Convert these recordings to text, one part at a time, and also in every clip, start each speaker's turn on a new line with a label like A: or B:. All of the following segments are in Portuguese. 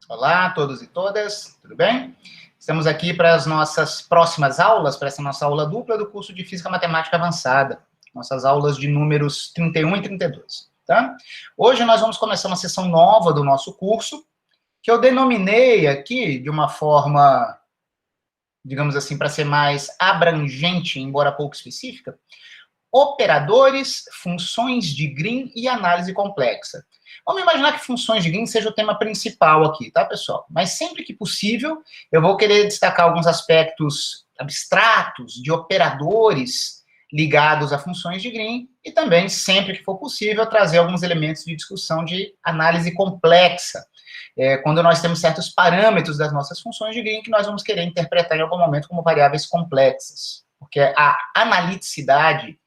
A: Olá a todos e todas, tudo bem? Estamos aqui para as nossas próximas aulas, para essa nossa aula dupla do curso de Física Matemática Avançada, nossas aulas de números 31 e 32, tá? Hoje nós vamos começar uma sessão nova do nosso curso, que eu denominei aqui de uma forma, digamos assim, para ser mais abrangente, embora pouco específica, operadores, funções de Green e análise complexa. Vamos imaginar que funções de Green seja o tema principal aqui, tá, pessoal? Mas sempre que possível, eu vou querer destacar alguns aspectos abstratos de operadores ligados a funções de Green e também, sempre que for possível, trazer alguns elementos de discussão de análise complexa, quando nós temos certos parâmetros das nossas funções de Green que nós vamos querer interpretar em algum momento como variáveis complexas, porque a analiticidade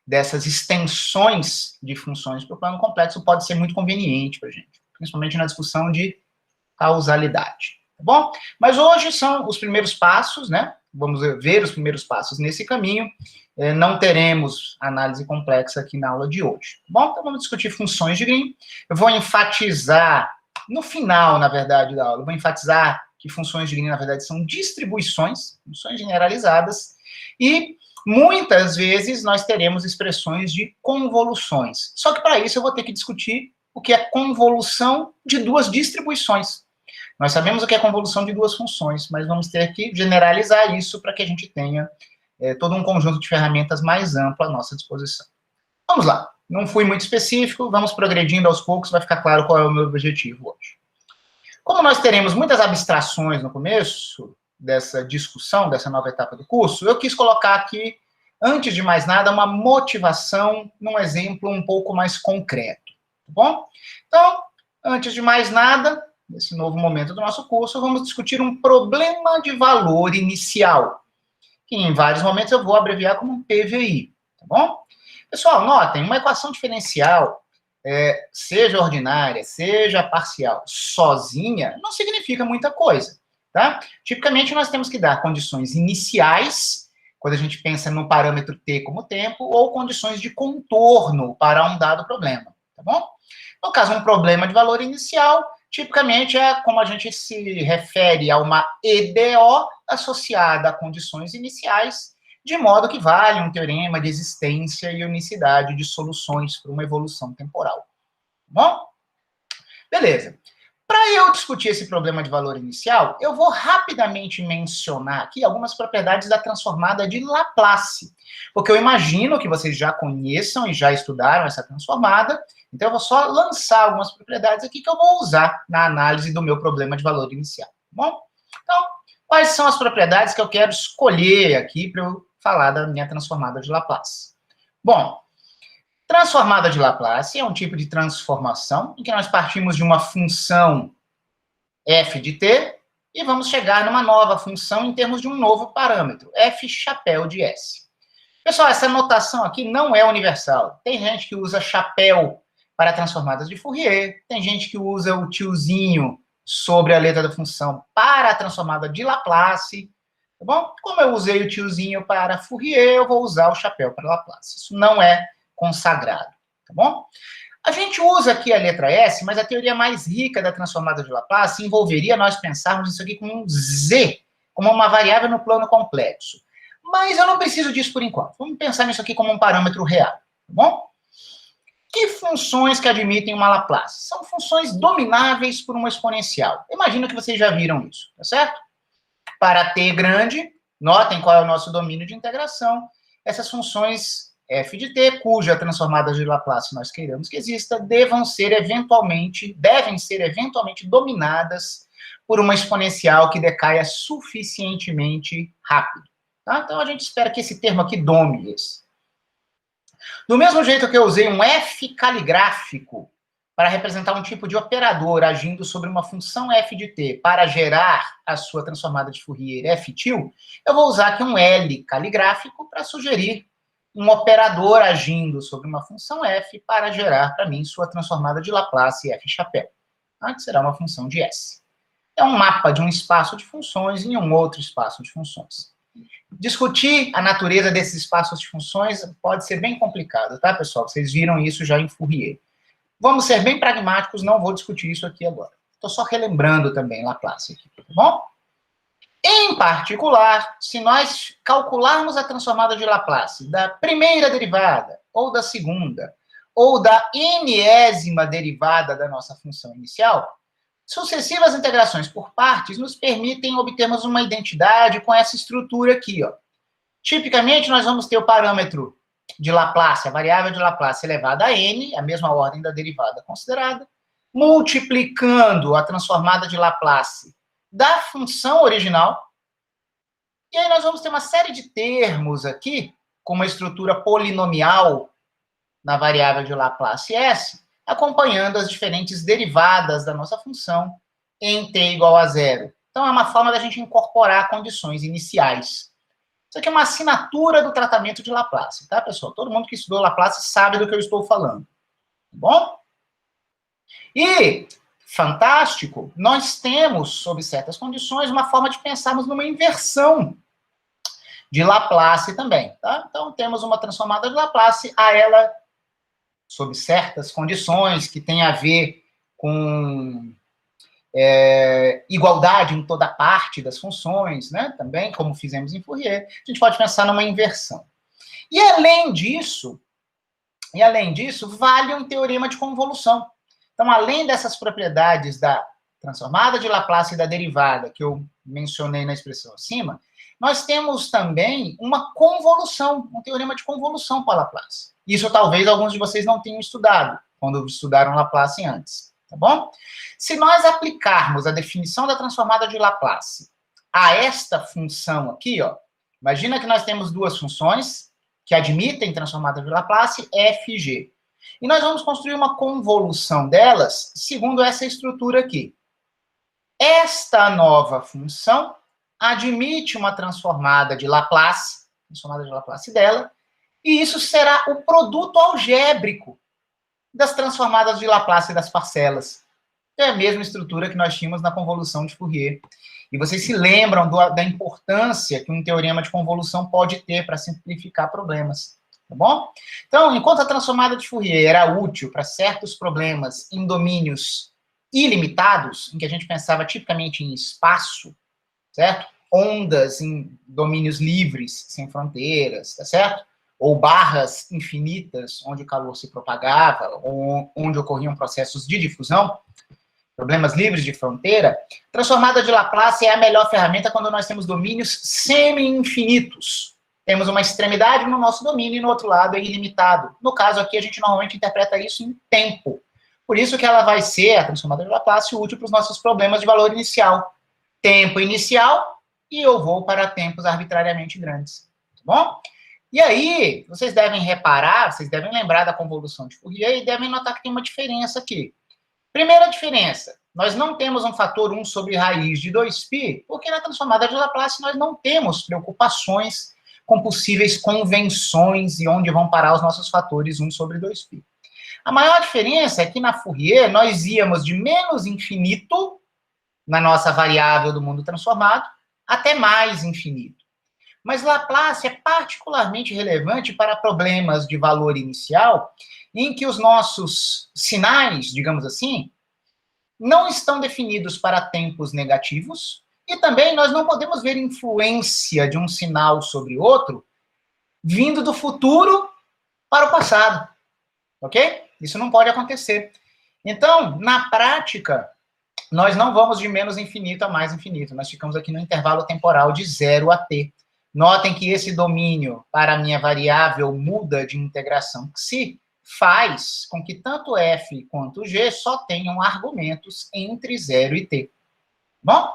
A: dessas extensões de funções para o plano complexo pode ser muito conveniente para a gente, principalmente na discussão de causalidade, tá bom? Mas hoje são os primeiros passos, né? Vamos ver os primeiros passos nesse caminho. Não teremos análise complexa aqui na aula de hoje, tá bom? Então vamos discutir funções de Green. Eu vou enfatizar, no final, na verdade, da aula, eu vou enfatizar que funções de Green, na verdade, são distribuições, funções generalizadas, e muitas vezes nós teremos expressões de convoluções. Só que para isso eu vou ter que discutir o que é convolução de duas distribuições. Nós sabemos o que é convolução de duas funções, mas vamos ter que generalizar isso para que a gente tenha todo um conjunto de ferramentas mais amplo à nossa disposição. Vamos lá. Não fui muito específico, vamos progredindo aos poucos, vai ficar claro qual é o meu objetivo hoje. Como nós teremos muitas abstrações no começo dessa discussão, dessa nova etapa do curso, eu quis colocar aqui, antes de mais nada, uma motivação num exemplo um pouco mais concreto, tá bom? Então, antes de mais nada, nesse novo momento do nosso curso, vamos discutir um problema de valor inicial, que em vários momentos eu vou abreviar como um PVI, tá bom? Pessoal, notem, uma equação diferencial, seja ordinária, seja parcial, sozinha, não significa muita coisa, tá? Tipicamente, nós temos que dar condições iniciais, quando a gente pensa no parâmetro t como tempo, ou condições de contorno para um dado problema, tá bom? No caso, um problema de valor inicial, tipicamente é como a gente se refere a uma EDO associada a condições iniciais, de modo que vale um teorema de existência e unicidade de soluções para uma evolução temporal. Tá bom? Beleza. Para eu discutir esse problema de valor inicial, eu vou rapidamente mencionar aqui algumas propriedades da transformada de Laplace, porque eu imagino que vocês já conheçam e já estudaram essa transformada, então eu vou só lançar algumas propriedades aqui que eu vou usar na análise do meu problema de valor inicial, tá bom? Então, quais são as propriedades que eu quero escolher aqui para eu falar da minha transformada de Laplace? Bom, transformada de Laplace é um tipo de transformação em que nós partimos de uma função f de t e vamos chegar numa nova função em termos de um novo parâmetro, f chapéu de s. Pessoal, essa notação aqui não é universal. Tem gente que usa chapéu para transformadas de Fourier, tem gente que usa o tiozinho sobre a letra da função para a transformada de Laplace, tá bom? Como eu usei o tiozinho para Fourier, eu vou usar o chapéu para Laplace. Isso não é consagrado, tá bom? A gente usa aqui a letra S, mas a teoria mais rica da transformada de Laplace envolveria nós pensarmos isso aqui como um Z, como uma variável no plano complexo. Mas eu não preciso disso por enquanto. Vamos pensar nisso aqui como um parâmetro real, tá bom? Que funções que admitem uma Laplace? São funções domináveis por uma exponencial. Imagino que vocês já viram isso, tá certo? Para t grande, notem qual é o nosso domínio de integração, essas funções f de t, cuja transformada de Laplace nós queiramos que exista, devem ser eventualmente dominadas por uma exponencial que decaia suficientemente rápido. Tá? Então, a gente espera que esse termo aqui dome esse. Do mesmo jeito que eu usei um f caligráfico para representar um tipo de operador agindo sobre uma função f de t para gerar a sua transformada de Fourier f til, eu vou usar aqui um L caligráfico para sugerir um operador agindo sobre uma função f para gerar, para mim, sua transformada de Laplace f chapéu, tá? Que será uma função de S. É um mapa de um espaço de funções em um outro espaço de funções. Discutir a natureza desses espaços de funções pode ser bem complicado, tá, pessoal? Vocês viram isso já em Fourier. Vamos ser bem pragmáticos, não vou discutir isso aqui agora. Estou só relembrando também Laplace aqui, tá bom? Em particular, se nós calcularmos a transformada de Laplace da primeira derivada, ou da segunda, ou da n-ésima derivada da nossa função inicial, sucessivas integrações por partes nos permitem obtermos uma identidade com essa estrutura aqui, ó. Tipicamente, nós vamos ter o parâmetro de Laplace, a variável de Laplace elevada a n, a mesma ordem da derivada considerada, multiplicando a transformada de Laplace da função original, e aí nós vamos ter uma série de termos aqui, com uma estrutura polinomial na variável de Laplace S, acompanhando as diferentes derivadas da nossa função em t igual a zero. Então, é uma forma da gente incorporar condições iniciais. Isso aqui é uma assinatura do tratamento de Laplace, tá, pessoal? Todo mundo que estudou Laplace sabe do que eu estou falando. Tá bom? E, fantástico, nós temos, sob certas condições, uma forma de pensarmos numa inversão de Laplace também, tá? Então, temos uma transformada de Laplace, a ela, sob certas condições, que tem a ver com igualdade em toda parte das funções, né? Também, como fizemos em Fourier, a gente pode pensar numa inversão. E além disso, vale um teorema de convolução. Então, além dessas propriedades da transformada de Laplace e da derivada, que eu mencionei na expressão acima, nós temos também uma convolução, um teorema de convolução para Laplace. Isso talvez alguns de vocês não tenham estudado, quando estudaram Laplace antes, tá bom? Se nós aplicarmos a definição da transformada de Laplace a esta função aqui, ó, imagina que nós temos duas funções que admitem transformada de Laplace, f e g. E nós vamos construir uma convolução delas segundo essa estrutura aqui. Esta nova função admite uma transformada de Laplace dela, e isso será o produto algébrico das transformadas de Laplace das parcelas. É a mesma estrutura que nós tínhamos na convolução de Fourier. E vocês se lembram da importância que um teorema de convolução pode ter para simplificar problemas, tá bom? Então, enquanto a transformada de Fourier era útil para certos problemas em domínios ilimitados, em que a gente pensava tipicamente em espaço, certo? Ondas em domínios livres, sem fronteiras, tá certo? Ou barras infinitas, onde o calor se propagava, ou onde ocorriam processos de difusão, problemas livres de fronteira, transformada de Laplace é a melhor ferramenta quando nós temos domínios semi-infinitos. Temos uma extremidade no nosso domínio e no outro lado é ilimitado. No caso aqui, a gente normalmente interpreta isso em tempo. Por isso que ela vai ser, a transformada de Laplace, útil para os nossos problemas de valor inicial. Tempo inicial, e eu vou para tempos arbitrariamente grandes. Tá bom? E aí, vocês devem reparar, vocês devem lembrar da convolução de Fourier e devem notar que tem uma diferença aqui. Primeira diferença, nós não temos um fator 1 sobre raiz de 2π, porque na transformada de Laplace nós não temos preocupações com possíveis convenções e onde vão parar os nossos fatores 1 sobre 2π. A maior diferença é que na Fourier nós íamos de menos infinito, na nossa variável do mundo transformado, até mais infinito. Mas Laplace é particularmente relevante para problemas de valor inicial, em que os nossos sinais, digamos assim, não estão definidos para tempos negativos, e também nós não podemos ver influência de um sinal sobre outro vindo do futuro para o passado, ok? Isso não pode acontecer. Então, na prática, nós não vamos de menos infinito a mais infinito, nós ficamos aqui no intervalo temporal de 0 a t. Notem que esse domínio para a minha variável muda de integração psi faz com que tanto f quanto g só tenham argumentos entre 0 e t. Bom,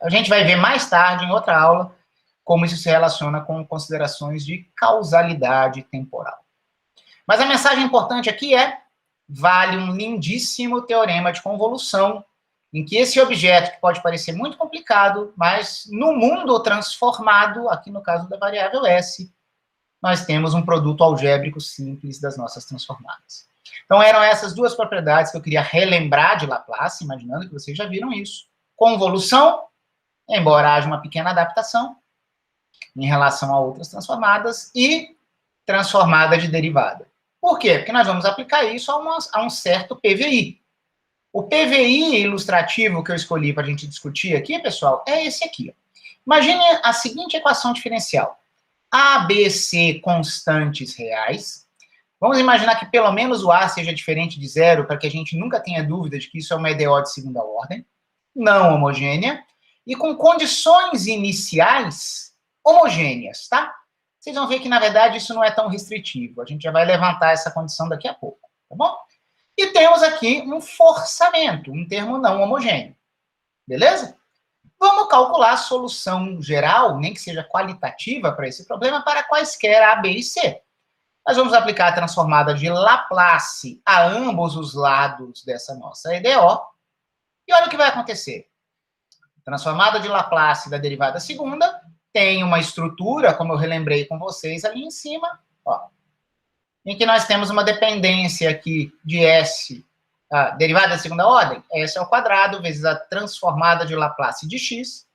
A: a gente vai ver mais tarde, em outra aula, como isso se relaciona com considerações de causalidade temporal. Mas a mensagem importante aqui é: vale um lindíssimo teorema de convolução, em que esse objeto, que pode parecer muito complicado, mas no mundo transformado, aqui no caso da variável S, nós temos um produto algébrico simples das nossas transformadas. Então, eram essas duas propriedades que eu queria relembrar de Laplace, imaginando que vocês já viram isso. Convolução, embora haja uma pequena adaptação em relação a outras transformadas, e transformada de derivada. Por quê? Porque nós vamos aplicar isso a um certo PVI. O PVI ilustrativo que eu escolhi para a gente discutir aqui, pessoal, é esse aqui. Ó. Imagine a seguinte equação diferencial. A, B, C constantes reais. Vamos imaginar que pelo menos o A seja diferente de zero, para que a gente nunca tenha dúvida de que isso é uma EDO de segunda ordem, não homogênea, e com condições iniciais homogêneas, tá? Vocês vão ver que, na verdade, isso não é tão restritivo. A gente já vai levantar essa condição daqui a pouco, tá bom? E temos aqui um forçamento, um termo não homogêneo. Beleza? Vamos calcular a solução geral, nem que seja qualitativa para esse problema, para quaisquer A, B e C. Nós vamos aplicar a transformada de Laplace a ambos os lados dessa nossa EDO. E olha o que vai acontecer. Transformada de Laplace da derivada segunda tem uma estrutura, como eu relembrei com vocês ali em cima, ó, em que nós temos uma dependência aqui de S, a derivada da segunda ordem, S ao quadrado, vezes a transformada de Laplace de x,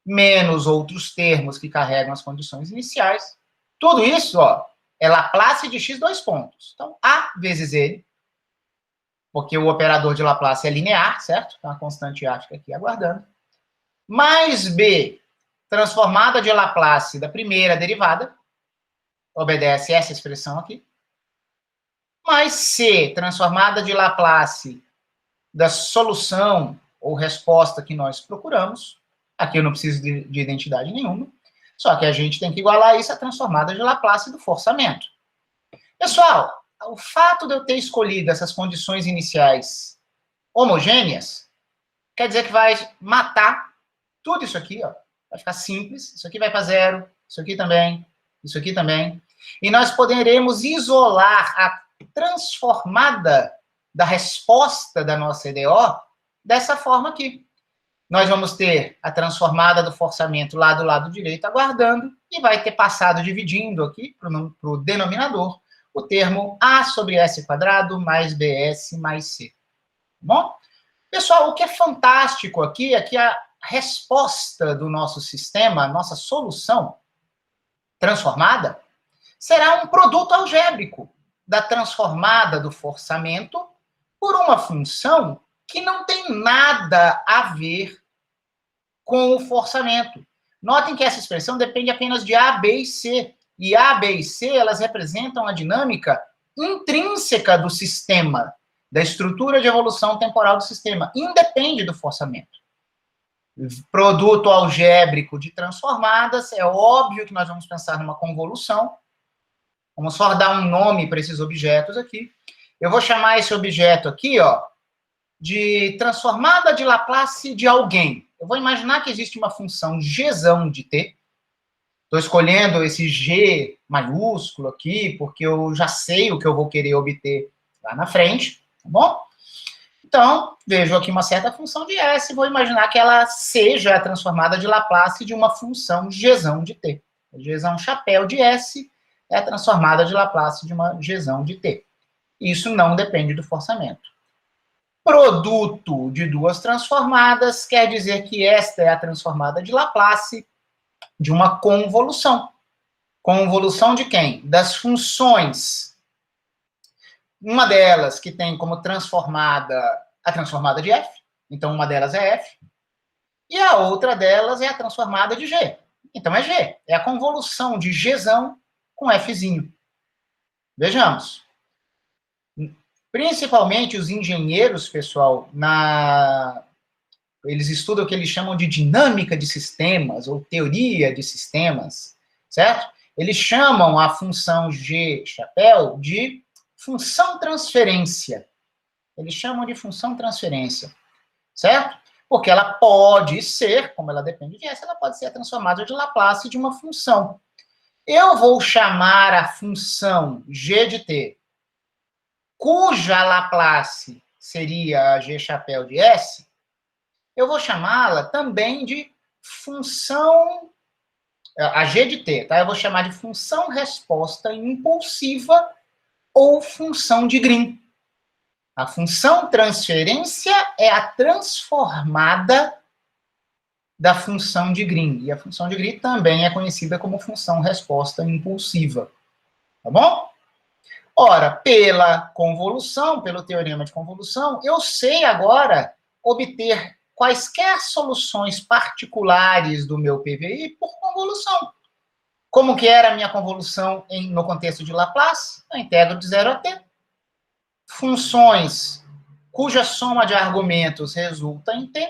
A: menos outros termos que carregam as condições iniciais. Tudo isso, ó, é Laplace de x, dois pontos. Então, A vezes ele, porque o operador de Laplace é linear, certo? Então, a constante A fica aqui aguardando. Mais B, transformada de Laplace da primeira derivada, obedece essa expressão aqui, mais C, transformada de Laplace da solução ou resposta que nós procuramos. Aqui eu não preciso de identidade nenhuma, só que a gente tem que igualar isso à transformada de Laplace do forçamento. Pessoal, o fato de eu ter escolhido essas condições iniciais homogêneas, quer dizer que vai matar tudo isso aqui, ó. Vai ficar simples, isso aqui vai para zero, isso aqui também, isso aqui também. E nós poderemos isolar a transformada da resposta da nossa EDO dessa forma aqui. Nós vamos ter a transformada do forçamento lá do lado direito aguardando e vai ter passado dividindo aqui para o denominador o termo A sobre S quadrado mais BS mais C. Tá bom? Pessoal, o que é fantástico aqui é que a resposta do nosso sistema, a nossa solução transformada, será um produto algébrico da transformada do forçamento por uma função que não tem nada a ver com o forçamento. Notem que essa expressão depende apenas de A, B e C. E A, B e C, elas representam a dinâmica intrínseca do sistema, da estrutura de evolução temporal do sistema, independe do forçamento. Produto algébrico de transformadas, é óbvio que nós vamos pensar numa convolução. Vamos só dar um nome para esses objetos aqui. Eu vou chamar esse objeto aqui, ó, de transformada de Laplace de alguém. Eu vou imaginar que existe uma função gzão de t. Estou escolhendo esse G maiúsculo aqui, porque eu já sei o que eu vou querer obter lá na frente, tá bom? Então, vejo aqui uma certa função de S, vou imaginar que ela seja a transformada de Laplace de uma função gzão de t. Gzão chapéu de S é a transformada de Laplace de uma gzão de t. Isso não depende do forçamento. Produto de duas transformadas quer dizer que esta é a transformada de Laplace de uma convolução. Convolução de quem? Das funções. Uma delas que tem como transformada a transformada de f, então uma delas é f, e a outra delas é a transformada de g. Então é g, é a convolução de gzão com fzinho. Vejamos. Principalmente os engenheiros, pessoal, eles estudam o que eles chamam de dinâmica de sistemas, ou teoria de sistemas, certo? Eles chamam a função G chapéu de função transferência. Eles chamam de função transferência, certo? Porque ela pode ser, como ela depende de S, ela pode ser a transformada de Laplace de uma função. Eu vou chamar a função G de t, cuja Laplace seria a G chapéu de S, eu vou chamá-la também de função, a G de t, tá? Eu vou chamar de função resposta impulsiva ou função de Green. A função transferência é a transformada da função de Green. E a função de Green também é conhecida como função resposta impulsiva. Tá bom? Ora, pela convolução, pelo teorema de convolução, eu sei agora obter quaisquer soluções particulares do meu PVI por convolução. Como que era a minha convolução no contexto de Laplace? Eu integro de 0 a t. Funções cuja soma de argumentos resulta em t,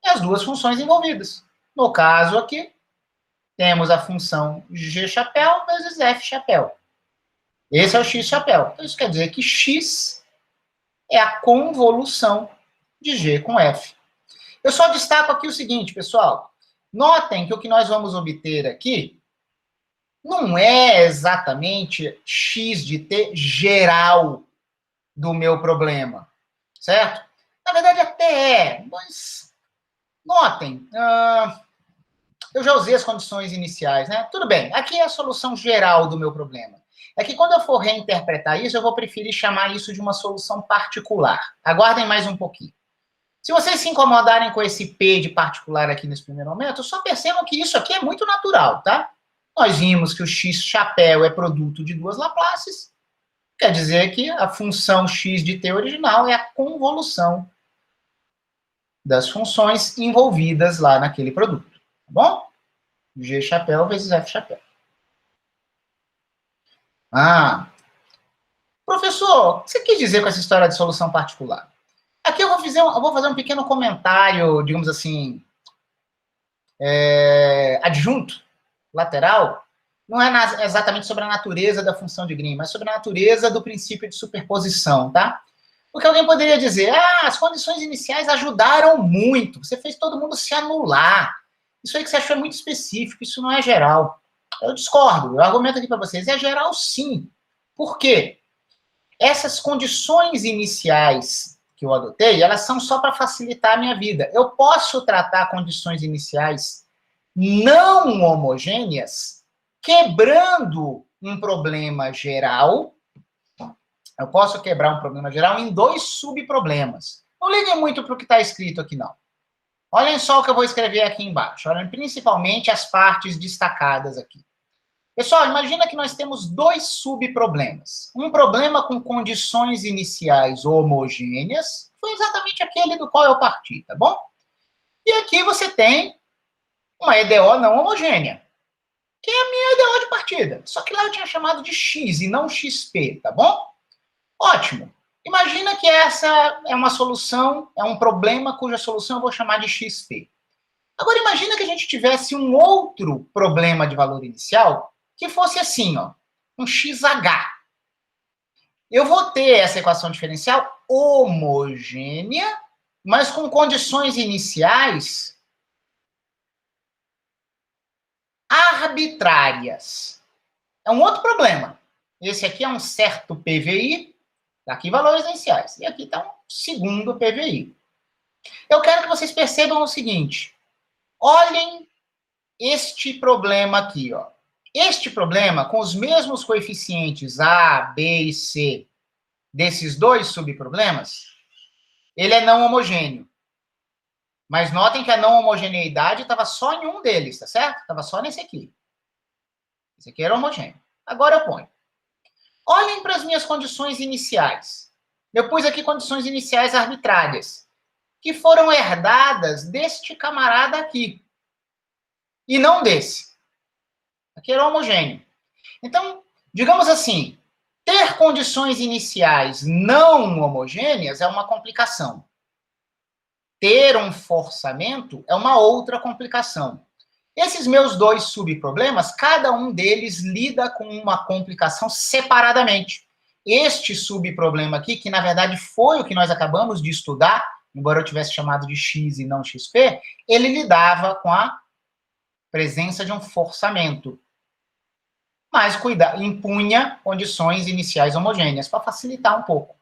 A: e as duas funções envolvidas. No caso aqui, temos a função g chapéu vezes f chapéu. Esse é o x chapéu. Então, isso quer dizer que x é a convolução de g com f. Eu só destaco aqui o seguinte, pessoal. Notem que o que nós vamos obter aqui não é exatamente x de t geral do meu problema, certo? Na verdade, até é, mas notem, eu já usei as condições iniciais, né? Tudo bem, aqui é a solução geral do meu problema. É que quando eu for reinterpretar isso, eu vou preferir chamar isso de uma solução particular. Aguardem mais um pouquinho. Se vocês se incomodarem com esse P de particular aqui nesse primeiro momento, só percebam que isso aqui é muito natural, tá? Nós vimos que o x chapéu é produto de duas Laplaces, quer dizer que a função x de t original é a convolução das funções envolvidas lá naquele produto, tá bom? G chapéu vezes F chapéu. Professor, o que você quis dizer com essa história de solução particular? Aqui eu vou fazer um pequeno comentário, digamos assim, adjunto, lateral. Não é exatamente sobre a natureza da função de Green, mas sobre a natureza do princípio de superposição, tá? Porque alguém poderia dizer, as condições iniciais ajudaram muito, você fez todo mundo se anular. Isso aí que você achou é muito específico, isso não é geral. Eu discordo, eu argumento aqui para vocês, é geral sim. Por quê? Essas condições iniciais que eu adotei, elas são só para facilitar a minha vida. Eu posso tratar condições iniciais não homogêneas quebrando um problema geral. Eu posso quebrar um problema geral em dois subproblemas. Não liguem muito para o que está escrito aqui, não. Olhem só o que eu vou escrever aqui embaixo. Olhem principalmente as partes destacadas aqui. Pessoal, imagina que nós temos dois subproblemas. Um problema com condições iniciais homogêneas, foi exatamente aquele do qual eu parti, tá bom? E aqui você tem uma EDO não homogênea, que é a minha EDO de partida. Só que lá eu tinha chamado de X e não XP, tá bom? Ótimo. Imagina que essa é uma solução, é um problema cuja solução eu vou chamar de XP. Agora imagina que a gente tivesse um outro problema de valor inicial que fosse assim, ó, um XH. Eu vou ter essa equação diferencial homogênea, mas com condições iniciais arbitrárias. É um outro problema. Esse aqui é um certo PVI, aqui valores iniciais, e aqui está um segundo PVI. Eu quero que vocês percebam o seguinte, olhem este problema aqui, ó. Este problema, com os mesmos coeficientes A, B e C desses dois subproblemas, ele é não homogêneo. Mas notem que a não homogeneidade estava só em um deles, tá certo? Estava só nesse aqui. Esse aqui era homogêneo. Agora eu ponho. Olhem para as minhas condições iniciais. Eu pus aqui condições iniciais arbitrárias, que foram herdadas deste camarada aqui, e não desse. Aqui era homogêneo. Então, digamos assim, ter condições iniciais não homogêneas é uma complicação. Ter um forçamento é uma outra complicação. Esses meus dois subproblemas, cada um deles lida com uma complicação separadamente. Este subproblema aqui, que na verdade foi o que nós acabamos de estudar, embora eu tivesse chamado de X e não XP, ele lidava com a presença de um forçamento. Mas impunha condições iniciais homogêneas, para facilitar um pouco.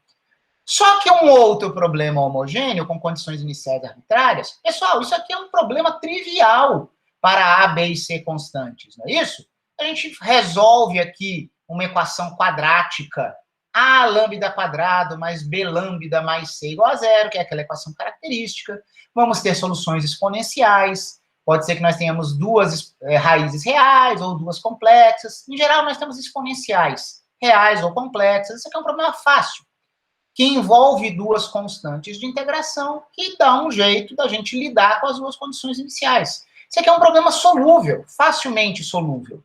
A: Só que um outro problema homogêneo, com condições iniciais arbitrárias, pessoal, isso aqui é um problema trivial para A, B e C constantes, não é isso? A gente resolve aqui uma equação quadrática, A lambda quadrado mais B lambda mais C igual a zero, que é aquela equação característica. Vamos ter soluções exponenciais. Pode ser que nós tenhamos duas raízes reais ou duas complexas. Em geral, nós temos exponenciais. reais ou complexas. Isso aqui é um problema fácil, que envolve duas constantes de integração, que dá um jeito da gente lidar com as duas condições iniciais. Isso aqui é um problema solúvel, facilmente solúvel.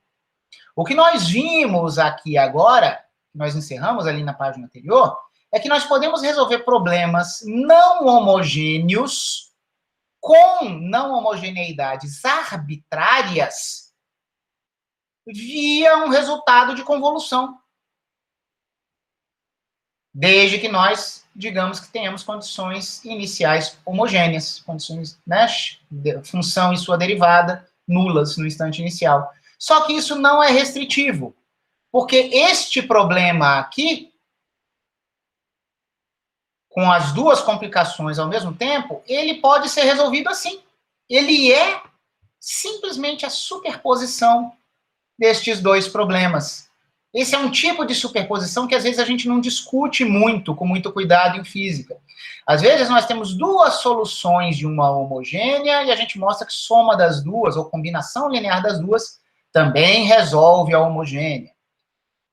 A: O que nós vimos aqui agora, que nós encerramos ali na página anterior, é que nós podemos resolver problemas não homogêneos com não homogeneidades arbitrárias via um resultado de convolução. Desde que nós, digamos que tenhamos condições iniciais homogêneas, condições, né, função e sua derivada nulas no instante inicial. Só que isso não é restritivo, porque este problema aqui, com as duas complicações ao mesmo tempo, ele pode ser resolvido assim. Ele é simplesmente a superposição destes dois problemas. Esse é um tipo de superposição que às vezes a gente não discute muito, com muito cuidado em física. Às vezes nós temos duas soluções de uma homogênea e a gente mostra que soma das duas, ou combinação linear das duas, também resolve a homogênea.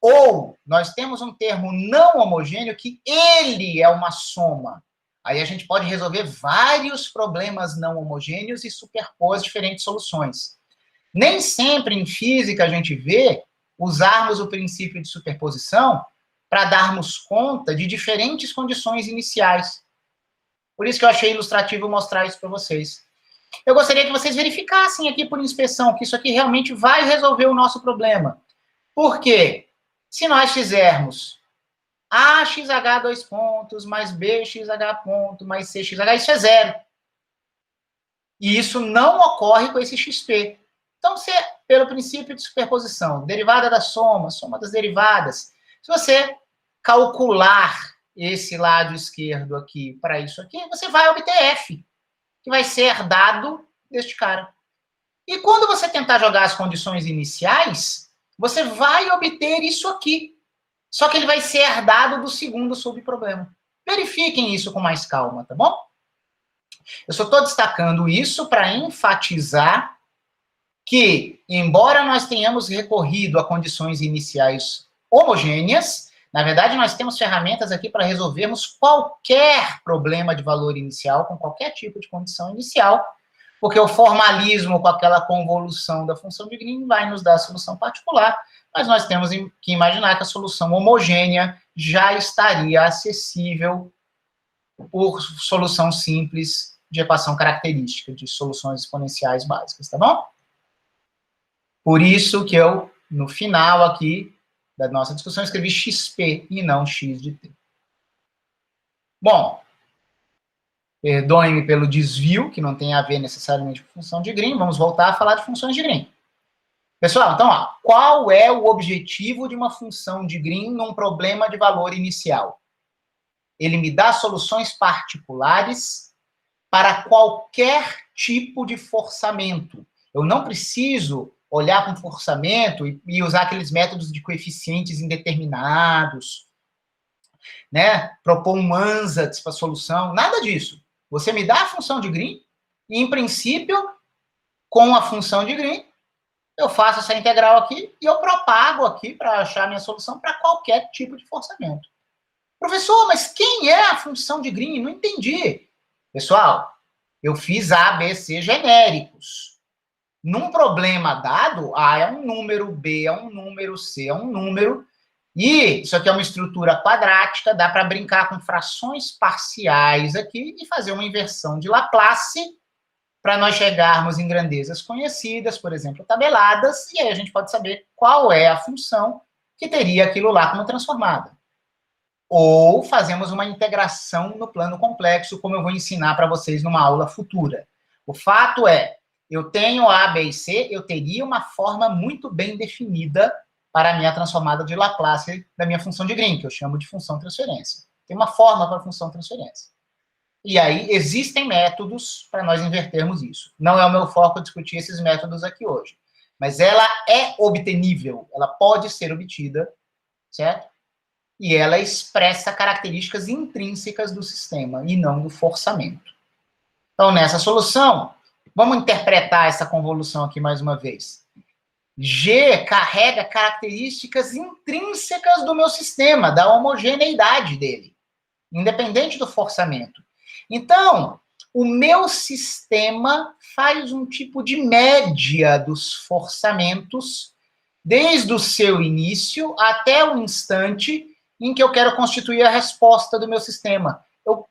A: Ou nós temos um termo não homogêneo que ele é uma soma. Aí a gente pode resolver vários problemas não homogêneos e superpor diferentes soluções. Nem sempre em física a gente vê usarmos o princípio de superposição para darmos conta de diferentes condições iniciais. Por isso que eu achei ilustrativo mostrar isso para vocês. Eu gostaria que vocês verificassem aqui por inspeção que isso aqui realmente vai resolver o nosso problema. Por quê? Se nós fizermos AXH dois pontos mais BXH ponto mais CXH, isso é zero. E isso não ocorre com esse XP. Então, pelo princípio de superposição, derivada da soma, soma das derivadas, se você calcular esse lado esquerdo aqui para isso aqui, você vai obter F, que vai ser herdado deste cara. E quando você tentar jogar as condições iniciais, você vai obter isso aqui. Só que ele vai ser herdado do segundo subproblema. Verifiquem isso com mais calma, tá bom? Eu só estou destacando isso para enfatizar que, embora nós tenhamos recorrido a condições iniciais homogêneas, na verdade, nós temos ferramentas aqui para resolvermos qualquer problema de valor inicial, com qualquer tipo de condição inicial, porque o formalismo com aquela convolução da função de Green vai nos dar a solução particular, mas nós temos que imaginar que a solução homogênea já estaria acessível por solução simples de equação característica, de soluções exponenciais básicas, tá bom? Por isso que eu, no final aqui da nossa discussão, escrevi XP e não X de T. Bom, perdoem-me pelo desvio, que não tem a ver necessariamente com função de Green, vamos voltar a falar de funções de Green. Pessoal, então, ó, qual é o objetivo de uma função de Green num problema de valor inicial? Ele me dá soluções particulares para qualquer tipo de forçamento. Eu não preciso olhar para um forçamento e usar aqueles métodos de coeficientes indeterminados, né? Propor um ansatz para a solução, nada disso. Você me dá a função de Green e, em princípio, com a função de Green, eu faço essa integral aqui e eu propago aqui para achar a minha solução para qualquer tipo de forçamento. Professor, mas quem é a função de Green? Não entendi. Pessoal, eu fiz A, B, C genéricos. Num problema dado, A é um número, B é um número, C é um número, e isso aqui é uma estrutura quadrática, dá para brincar com frações parciais aqui e fazer uma inversão de Laplace para nós chegarmos em grandezas conhecidas, por exemplo, tabeladas, e aí a gente pode saber qual é a função que teria aquilo lá como transformada. Ou fazemos uma integração no plano complexo, como eu vou ensinar para vocês numa aula futura. O fato é, eu tenho A, B e C, eu teria uma forma muito bem definida para a minha transformada de Laplace da minha função de Green, que eu chamo de função transferência. Tem uma forma para a função transferência. E aí, existem métodos para nós invertermos isso. Não é o meu foco discutir esses métodos aqui hoje. Mas ela é obtenível, ela pode ser obtida, certo? E ela expressa características intrínsecas do sistema e não do forçamento. Então, nessa solução, vamos interpretar essa convolução aqui mais uma vez. G carrega características intrínsecas do meu sistema, da homogeneidade dele, independente do forçamento. Então, o meu sistema faz um tipo de média dos forçamentos desde o seu início até o instante em que eu quero constituir a resposta do meu sistema.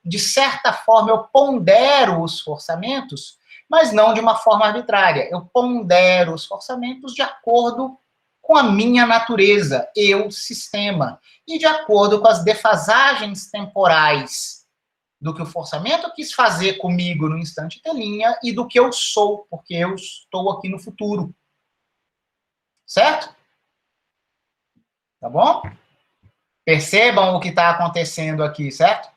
A: De certa forma, eu pondero os forçamentos, mas não de uma forma arbitrária. Eu pondero os forçamentos de acordo com a minha natureza, eu, sistema, e de acordo com as defasagens temporais do que o forçamento quis fazer comigo no instante telinha e do que eu sou, porque eu estou aqui no futuro. Certo? Tá bom? Percebam o que está acontecendo aqui, certo?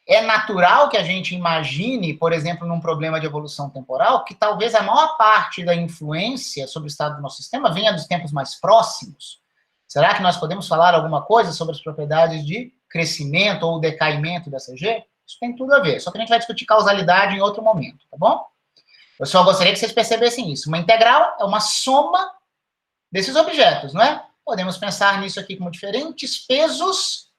A: É natural que a gente imagine, por exemplo, num problema de evolução temporal, que talvez a maior parte da influência sobre o estado do nosso sistema venha dos tempos mais próximos. Será que nós podemos falar alguma coisa sobre as propriedades de crescimento ou decaimento dessa G? Isso tem tudo a ver, só que a gente vai discutir causalidade em outro momento, tá bom? Eu só gostaria que vocês percebessem isso. Uma integral é uma soma desses objetos, não é? Podemos pensar nisso aqui como diferentes pesos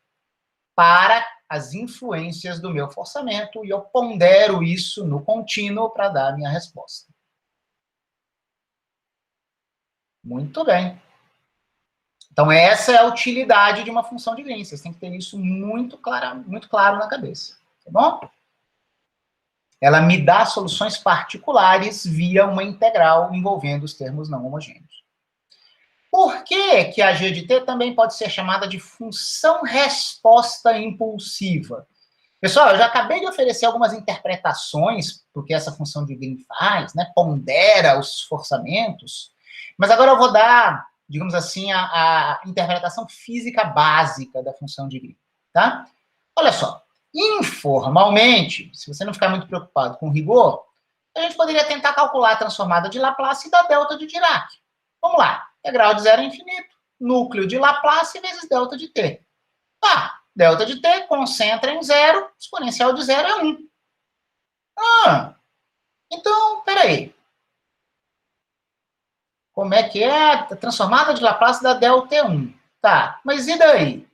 A: para as influências do meu forçamento, e eu pondero isso no contínuo para dar a minha resposta. Muito bem. Então, essa é a utilidade de uma função de Green. Vocês têm que ter isso muito claro na cabeça. Tá bom? Ela me dá soluções particulares via uma integral envolvendo os termos não homogêneos. Por que a G de T também pode ser chamada de função resposta impulsiva? Pessoal, eu já acabei de oferecer algumas interpretações do que essa função de Green faz, né? Pondera os forçamentos, mas agora eu vou dar, digamos assim, a interpretação física básica da função de Green, tá? Olha só, informalmente, se você não ficar muito preocupado com rigor, a gente poderia tentar calcular a transformada de Laplace da delta de Dirac. Vamos lá. Integral de 0 a infinito, núcleo de Laplace vezes delta de t. Tá, delta de t concentra em 0, exponencial de 0 é 1. Então, peraí. Como é que é a transformada de Laplace da delta é 1? Tá, mas e daí?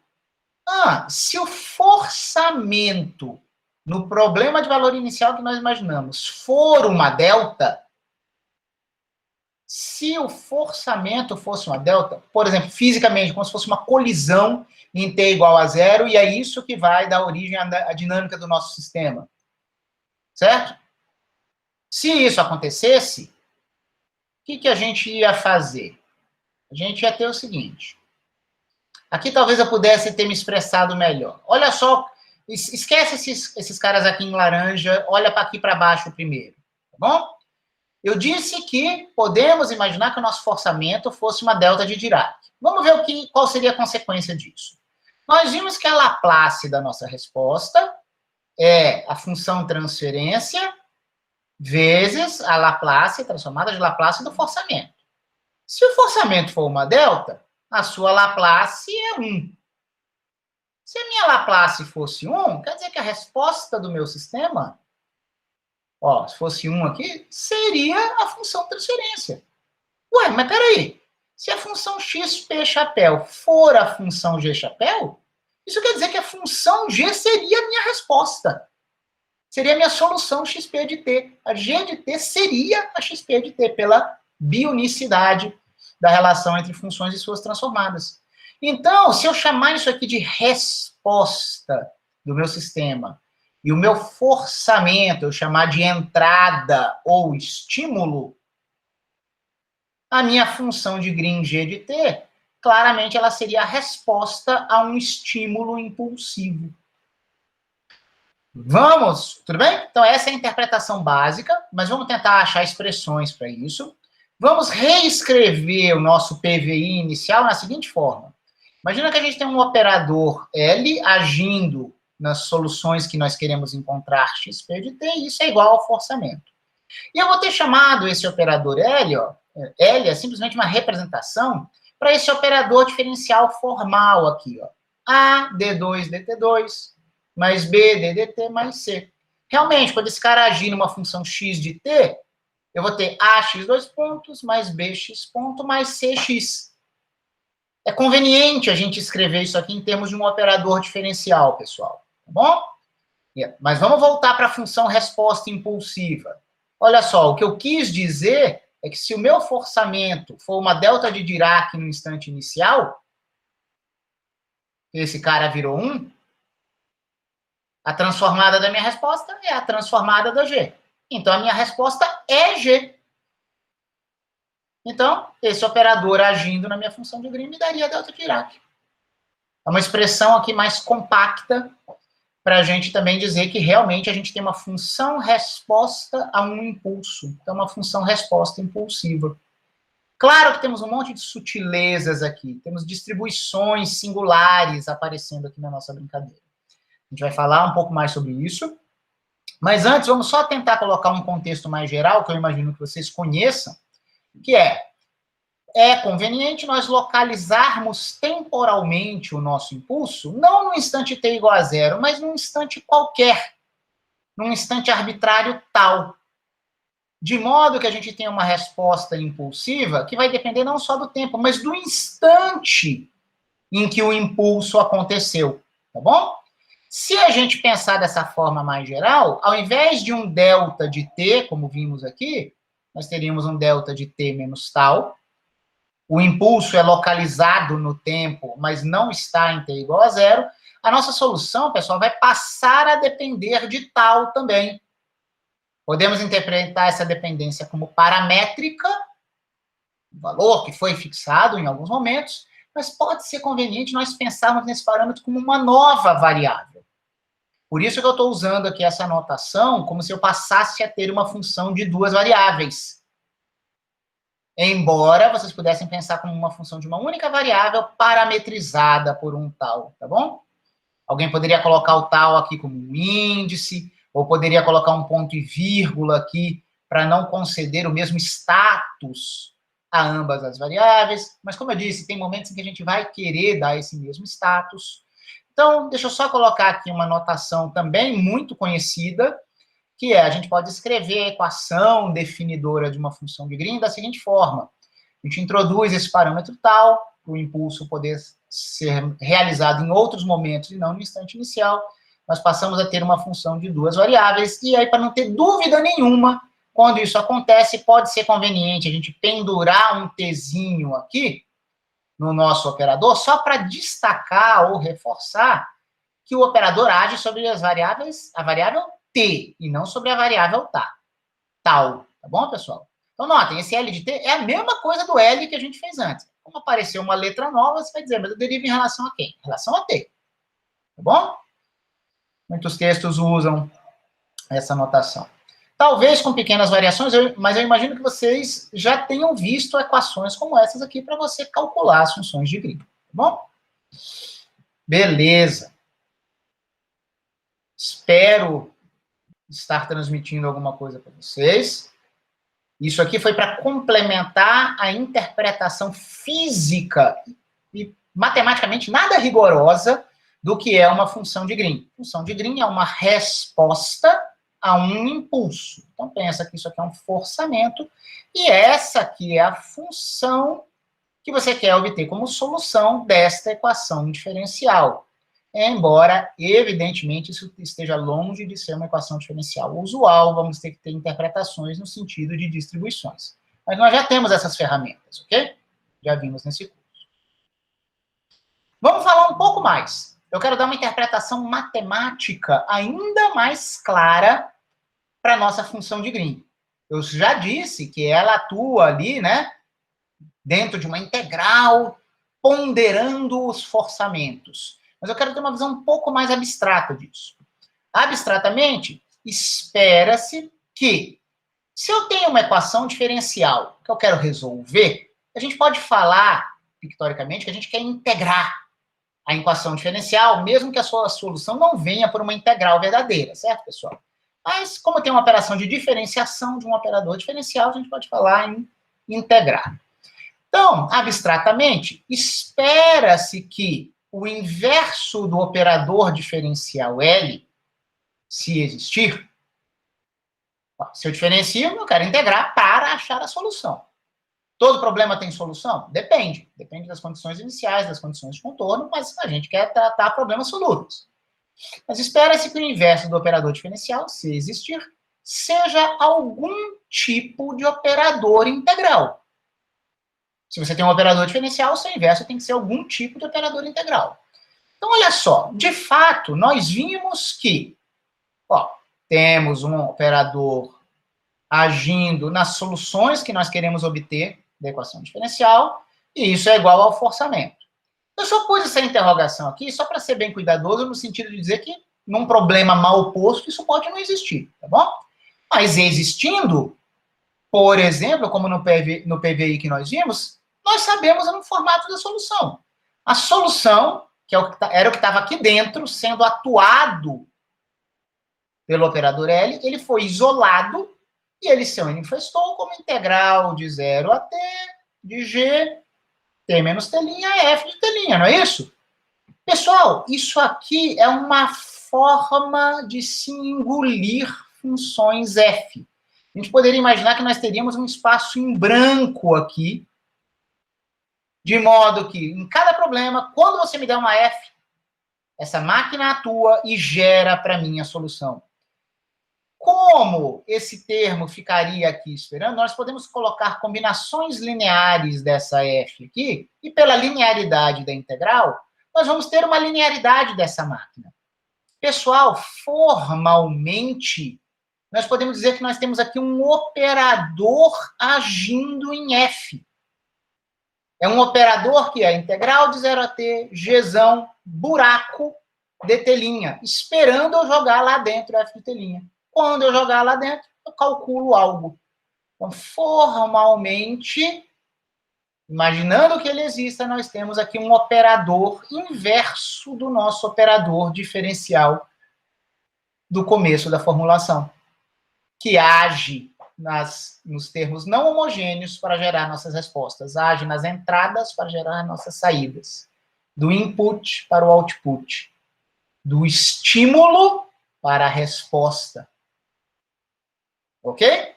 A: Se o forçamento no problema de valor inicial que nós imaginamos for uma delta, se o forçamento fosse uma delta, por exemplo, fisicamente, como se fosse uma colisão em t igual a 0, e é isso que vai dar origem à dinâmica do nosso sistema. Certo? Se isso acontecesse, o que a gente ia fazer? A gente ia ter o seguinte. Aqui talvez eu pudesse ter me expressado melhor. Olha só, esquece esses caras aqui em laranja, olha para aqui para baixo primeiro, tá bom? Eu disse que podemos imaginar que o nosso forçamento fosse uma delta de Dirac. Vamos ver qual seria a consequência disso. Nós vimos que a Laplace da nossa resposta é a função transferência vezes a Laplace, transformada de Laplace do forçamento. Se o forçamento for uma delta, a sua Laplace é 1. Se a minha Laplace fosse 1, quer dizer que a resposta do meu sistema, se fosse 1 aqui, seria a função transferência. Ué, mas peraí. Se a função xp chapéu for a função g chapéu, isso quer dizer que a função g seria a minha resposta. Seria a minha solução xp de t. A g de t seria a xp de t, pela bionicidade da relação entre funções e suas transformadas. Então, se eu chamar isso aqui de resposta do meu sistema, e o meu forçamento eu chamar de entrada ou estímulo, a minha função de Green G de t, claramente ela seria a resposta a um estímulo impulsivo. Vamos? Tudo bem? Então, essa é a interpretação básica, mas vamos tentar achar expressões para isso. Vamos reescrever o nosso PVI inicial na seguinte forma. Imagina que a gente tem um operador L agindo nas soluções que nós queremos encontrar xp de t, e isso é igual ao forçamento. E eu vou ter chamado esse operador L, L é simplesmente uma representação para esse operador diferencial formal aqui, A, D2, DT2, mais B, DDT, mais C. Realmente, quando esse cara agir numa função x de t, Eu vou ter AX dois pontos, mais BX ponto, mais CX. É conveniente a gente escrever isso aqui em termos de um operador diferencial, pessoal. Tá bom? Mas vamos voltar para a função resposta impulsiva. Olha só, o que eu quis dizer é que se o meu forçamento for uma delta de Dirac no instante inicial, esse cara virou 1, a transformada da minha resposta é a transformada da G. Então, a minha resposta é G. Então, esse operador agindo na minha função de Green me daria a delta de Dirac. É uma expressão aqui mais compacta para a gente também dizer que realmente a gente tem uma função resposta a um impulso. Então, uma função resposta impulsiva. Claro que temos um monte de sutilezas aqui. Temos distribuições singulares aparecendo aqui na nossa brincadeira. A gente vai falar um pouco mais sobre isso. Mas antes, vamos só tentar colocar um contexto mais geral, que eu imagino que vocês conheçam, que é conveniente nós localizarmos temporalmente o nosso impulso, não no instante t igual a zero, mas num instante qualquer, num instante arbitrário tal, de modo que a gente tenha uma resposta impulsiva que vai depender não só do tempo, mas do instante em que o impulso aconteceu, tá bom? Se a gente pensar dessa forma mais geral, ao invés de um delta de t, como vimos aqui, nós teríamos um delta de t menos tal. O impulso é localizado no tempo, mas não está em t igual a zero. A nossa solução, pessoal, vai passar a depender de tal também. Podemos interpretar essa dependência como paramétrica, um valor que foi fixado em alguns momentos, mas pode ser conveniente nós pensarmos nesse parâmetro como uma nova variável. Por isso que eu estou usando aqui essa notação como se eu passasse a ter uma função de duas variáveis. Embora vocês pudessem pensar como uma função de uma única variável parametrizada por um tal, tá bom? Alguém poderia colocar o tal aqui como um índice, ou poderia colocar um ponto e vírgula aqui para não conceder o mesmo status a ambas as variáveis. Mas, como eu disse, tem momentos em que a gente vai querer dar esse mesmo status. Então, deixa eu só colocar aqui uma notação também muito conhecida, que a gente pode escrever a equação definidora de uma função de Green da seguinte forma. A gente introduz esse parâmetro tal, para o impulso poder ser realizado em outros momentos e não no instante inicial. Nós passamos a ter uma função de duas variáveis, e aí, para não ter dúvida nenhuma, quando isso acontece, pode ser conveniente a gente pendurar um tzinho aqui no nosso operador, só para destacar ou reforçar que o operador age sobre as variáveis, a variável t, e não sobre a variável tal. Tá bom, pessoal? Então, notem, esse L de t é a mesma coisa do L que a gente fez antes. Como apareceu uma letra nova, você vai dizer, mas eu derivo em relação a quem? Em relação a t. Tá bom? Muitos textos usam essa notação. Talvez com pequenas variações, mas eu imagino que vocês já tenham visto equações como essas aqui para você calcular as funções de Green. Tá bom? Beleza. Espero estar transmitindo alguma coisa para vocês. Isso aqui foi para complementar a interpretação física e matematicamente nada rigorosa do que é uma função de Green. Função de Green é uma resposta a um impulso. Então, pensa que isso aqui é um forçamento, e essa aqui é a função que você quer obter como solução desta equação diferencial. Embora, evidentemente, isso esteja longe de ser uma equação diferencial usual, vamos ter que ter interpretações no sentido de distribuições. Mas nós já temos essas ferramentas, ok? Já vimos nesse curso. Vamos falar um pouco mais. Eu quero dar uma interpretação matemática ainda mais clara para a nossa função de Green. Eu já disse que ela atua ali, né, dentro de uma integral, ponderando os forçamentos. Mas eu quero ter uma visão um pouco mais abstrata disso. Abstratamente, espera-se que, se eu tenho uma equação diferencial que eu quero resolver, a gente pode falar, pictoricamente, que a gente quer integrar a equação diferencial, mesmo que a sua solução não venha por uma integral verdadeira, certo, pessoal? Mas, como tem uma operação de diferenciação de um operador diferencial, a gente pode falar em integrar. Então, abstratamente, espera-se que o inverso do operador diferencial L, se existir, Se eu diferencio, eu quero integrar para achar a solução. Todo problema tem solução? Depende. Depende das condições iniciais, das condições de contorno, mas a gente quer tratar problemas solúveis. Mas espera-se que o inverso do operador diferencial, se existir, seja algum tipo de operador integral. Se você tem um operador diferencial, o seu inverso tem que ser algum tipo de operador integral. Então, olha só, de fato, nós vimos que temos um operador agindo nas soluções que nós queremos obter da equação diferencial, e isso é igual ao forçamento. Eu só pus essa interrogação aqui só para ser bem cuidadoso, no sentido de dizer que num problema mal posto, isso pode não existir, tá bom? Mas existindo, por exemplo, como no PVI que nós vimos, nós sabemos no formato da solução. A solução, que era o que estava aqui dentro, sendo atuado pelo operador L, ele foi isolado e ele se manifestou como integral de 0 a t de g, t menos t', f de t', não é isso? Pessoal, isso aqui é uma forma de se engolir funções f. A gente poderia imaginar que nós teríamos um espaço em branco aqui, de modo que, em cada problema, quando você me der uma f, essa máquina atua e gera para mim a solução. Como esse termo ficaria aqui esperando, nós podemos colocar combinações lineares dessa f aqui, e pela linearidade da integral, nós vamos ter uma linearidade dessa máquina. Pessoal, formalmente, nós podemos dizer que nós temos aqui um operador agindo em f. É um operador que é integral de 0 a t, gzão, buraco, dt', esperando eu jogar lá dentro f de t'. Quando eu jogar lá dentro, eu calculo algo. Então, formalmente, imaginando que ele exista, nós temos aqui um operador inverso do nosso operador diferencial do começo da formulação, que age nos termos não homogêneos para gerar nossas respostas, age nas entradas para gerar nossas saídas, do input para o output, do estímulo para a resposta. Ok?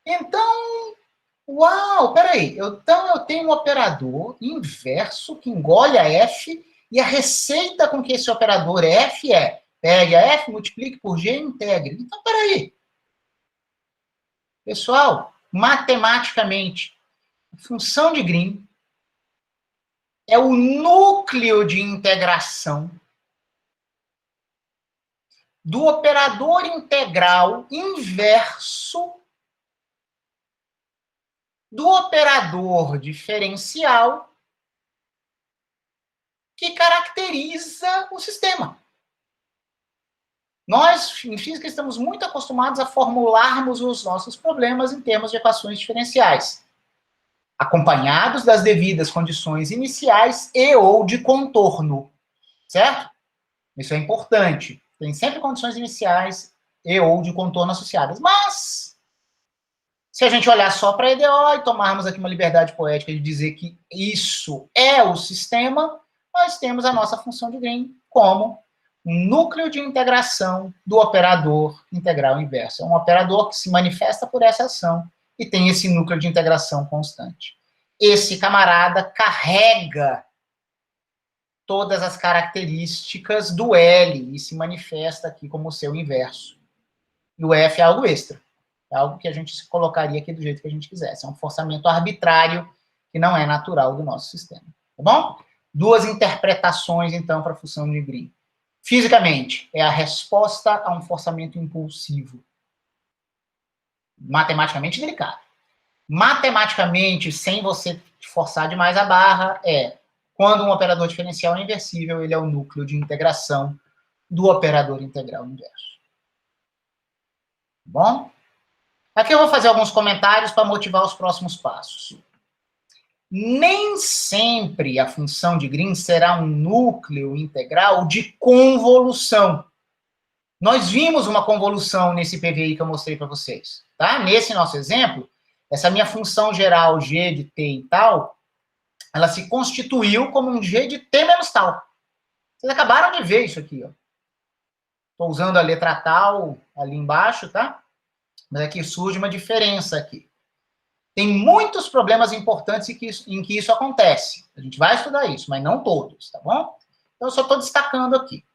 A: Então, uau, peraí, então eu tenho um operador inverso que engole a f, e a receita com que esse operador f é, pegue a f, multiplique por g e integre. Então, peraí. Pessoal, matematicamente, a função de Green é o núcleo de integração do operador integral inverso do operador diferencial que caracteriza o sistema. Nós, em física, estamos muito acostumados a formularmos os nossos problemas em termos de equações diferenciais, acompanhados das devidas condições iniciais e ou de contorno, certo? Isso é importante. Tem sempre condições iniciais e ou de contorno associadas. Mas, se a gente olhar só para a EDO e tomarmos aqui uma liberdade poética de dizer que isso é o sistema, nós temos a nossa função de Green como um núcleo de integração do operador integral inverso. É um operador que se manifesta por essa ação e tem esse núcleo de integração constante. Esse camarada carrega todas as características do L e se manifesta aqui como seu inverso. E o F é algo extra. É algo que a gente colocaria aqui do jeito que a gente quisesse. É um forçamento arbitrário que não é natural do nosso sistema. Tá bom? Duas interpretações, então, para a função de Green. Fisicamente, é a resposta a um forçamento impulsivo. Matematicamente delicado. Matematicamente, sem você forçar demais a barra, quando um operador diferencial é inversível, ele é o núcleo de integração do operador integral inverso. Bom? Aqui eu vou fazer alguns comentários para motivar os próximos passos. Nem sempre a função de Green será um núcleo integral de convolução. Nós vimos uma convolução nesse PVI que eu mostrei para vocês. Tá? Nesse nosso exemplo, essa minha função geral g de t e tal, ela se constituiu como um g de t menos tal. Vocês acabaram de ver isso aqui. Estou usando a letra tal ali embaixo, tá? Mas aqui surge uma diferença aqui. Tem muitos problemas importantes em que isso acontece. A gente vai estudar isso, mas não todos, tá bom? Então, eu só estou destacando aqui.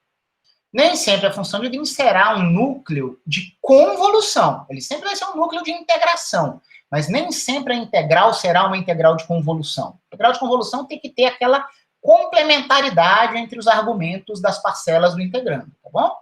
A: Nem sempre a função de Green será um núcleo de convolução. Ele sempre vai ser um núcleo de integração. Mas nem sempre a integral será uma integral de convolução. A integral de convolução tem que ter aquela complementaridade entre os argumentos das parcelas do integrando, tá bom?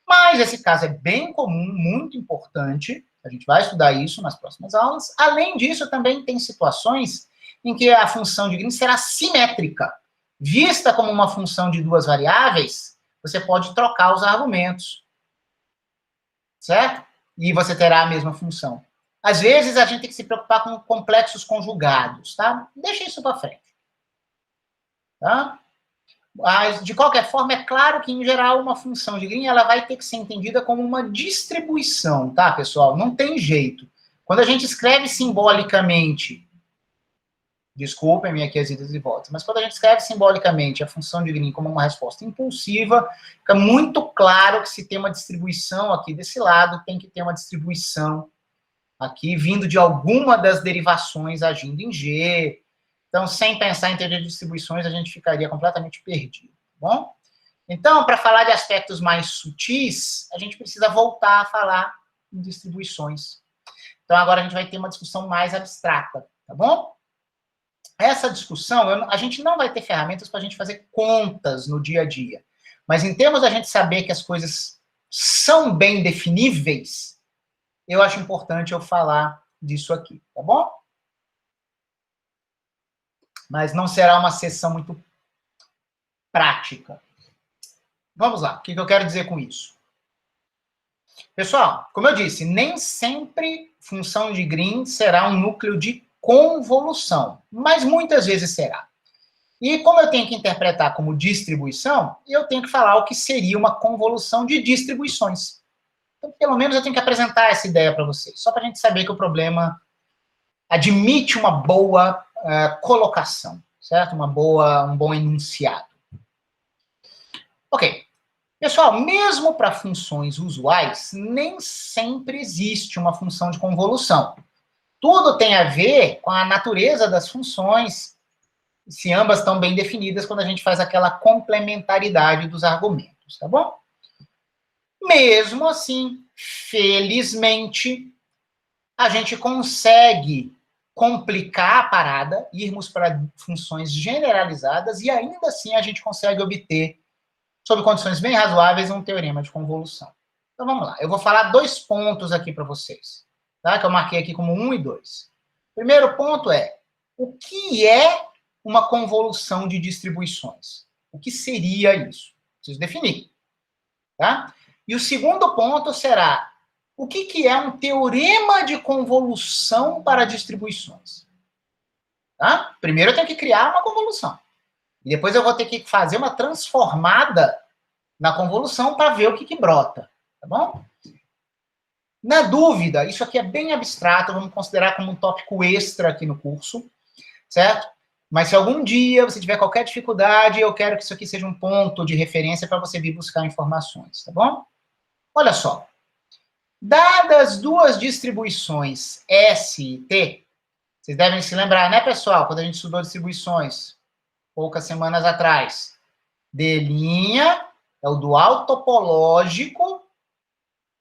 A: Mas esse caso é bem comum, muito importante. A gente vai estudar isso nas próximas aulas. Além disso, também tem situações em que a função de Green será simétrica. Vista como uma função de duas variáveis, você pode trocar os argumentos. Certo? E você terá a mesma função. Às vezes, a gente tem que se preocupar com complexos conjugados, tá? Deixa isso para frente. Tá? Mas, de qualquer forma, é claro que, em geral, uma função de Green ela vai ter que ser entendida como uma distribuição, tá, pessoal? Não tem jeito. Quando a gente escreve simbolicamente, desculpem-me aqui as idas e voltas, mas quando a gente escreve simbolicamente a função de Green como uma resposta impulsiva, fica muito claro que se tem uma distribuição aqui desse lado, tem que ter uma distribuição aqui vindo de alguma das derivações agindo em G. Então, sem pensar em teoria de distribuições, a gente ficaria completamente perdido, tá bom? Então, para falar de aspectos mais sutis, a gente precisa voltar a falar em distribuições. Então, agora a gente vai ter uma discussão mais abstrata, tá bom? Essa discussão, a gente não vai ter ferramentas para a gente fazer contas no dia a dia. Mas em termos da gente saber que as coisas são bem definíveis, eu acho importante eu falar disso aqui, tá bom? Mas não será uma sessão muito prática. Vamos lá, o que eu quero dizer com isso? Pessoal, como eu disse, nem sempre função de Green será um núcleo de convolução, mas muitas vezes será. E como eu tenho que interpretar como distribuição, eu tenho que falar o que seria uma convolução de distribuições. Então, pelo menos eu tenho que apresentar essa ideia para vocês, só para a gente saber que o problema admite uma boa colocação, certo? Um bom enunciado. Ok. Pessoal, mesmo para funções usuais, nem sempre existe uma função de convolução. Tudo tem a ver com a natureza das funções, se ambas estão bem definidas quando a gente faz aquela complementaridade dos argumentos, tá bom? Mesmo assim, felizmente, a gente consegue complicar a parada, irmos para funções generalizadas, e ainda assim a gente consegue obter, sob condições bem razoáveis, um teorema de convolução. Então vamos lá, eu vou falar 2 pontos aqui para vocês, tá? Que eu marquei aqui como 1 e 2. Primeiro ponto é, o que é uma convolução de distribuições? O que seria isso? Preciso definir, tá? E o segundo ponto será, o que é um teorema de convolução para distribuições? Tá? Primeiro eu tenho que criar uma convolução. E depois eu vou ter que fazer uma transformada na convolução para ver o que brota. Tá bom? Na dúvida, isso aqui é bem abstrato, vamos considerar como um tópico extra aqui no curso, certo? Mas se algum dia você tiver qualquer dificuldade, eu quero que isso aqui seja um ponto de referência para você vir buscar informações, tá bom? Olha só. Dadas duas distribuições S e T, vocês devem se lembrar, né, pessoal, quando a gente estudou distribuições, poucas semanas atrás. D' é o dual topológico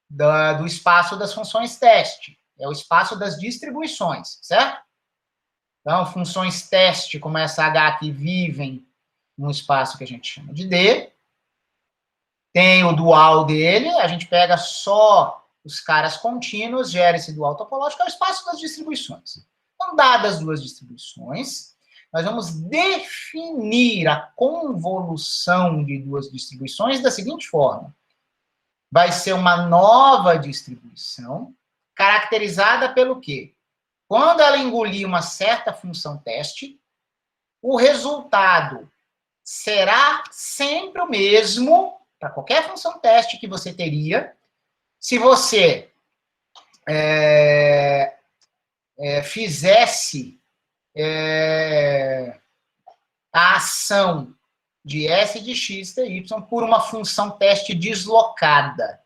A: do espaço das funções teste. É o espaço das distribuições, certo? Então, funções teste, como essa H que vivem num espaço que a gente chama de D. Tem o dual dele, a gente pega só os caras contínuos, gera esse dual topológico, é o espaço das distribuições. Então, dadas duas distribuições, nós vamos definir a convolução de duas distribuições da seguinte forma. Vai ser uma nova distribuição, caracterizada pelo quê? Quando ela engolir uma certa função teste, o resultado será sempre o mesmo para qualquer função teste que você teria se você fizesse a ação de S de x de y por uma função teste deslocada.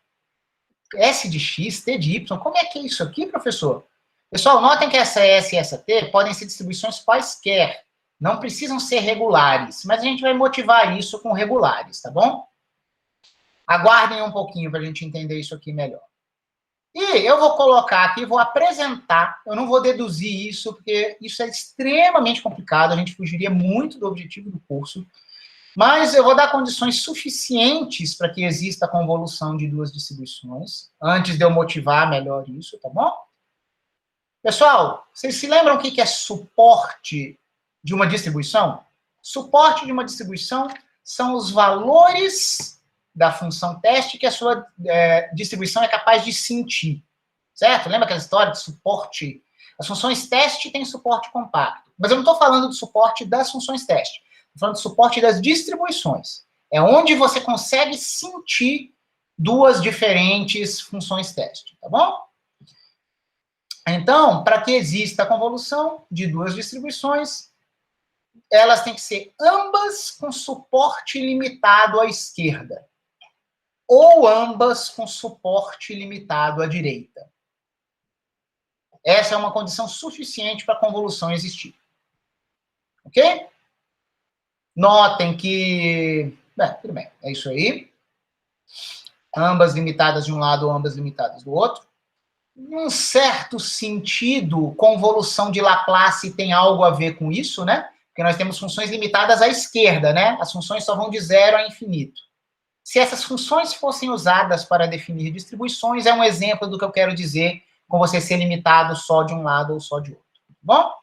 A: S de x, T de y, como é que é isso aqui, professor? Pessoal, notem que essa S e essa T podem ser distribuições quaisquer, não precisam ser regulares, mas a gente vai motivar isso com regulares, tá bom? Aguardem um pouquinho para a gente entender isso aqui melhor. E eu vou colocar aqui, vou apresentar, eu não vou deduzir isso, porque isso é extremamente complicado, a gente fugiria muito do objetivo do curso, mas eu vou dar condições suficientes para que exista a convolução de duas distribuições, antes de eu motivar melhor isso, tá bom? Pessoal, vocês se lembram o que é suporte de uma distribuição? Suporte de uma distribuição são os valores da função teste que a sua distribuição é capaz de sentir, certo? Lembra aquela história de suporte? As funções teste têm suporte compacto, mas eu não estou falando do suporte das funções teste, estou falando do suporte das distribuições. É onde você consegue sentir duas diferentes funções teste, tá bom? Então, para que exista a convolução de duas distribuições, elas têm que ser ambas com suporte limitado à esquerda, ou ambas com suporte limitado à direita. Essa é uma condição suficiente para a convolução existir. Ok? Notem que... tudo bem, é isso aí. Ambas limitadas de um lado, ambas limitadas do outro. Num certo sentido, convolução de Laplace tem algo a ver com isso, né? Porque nós temos funções limitadas à esquerda, né? As funções só vão de 0 a infinito. Se essas funções fossem usadas para definir distribuições, é um exemplo do que eu quero dizer com você ser limitado só de um lado ou só de outro. Bom?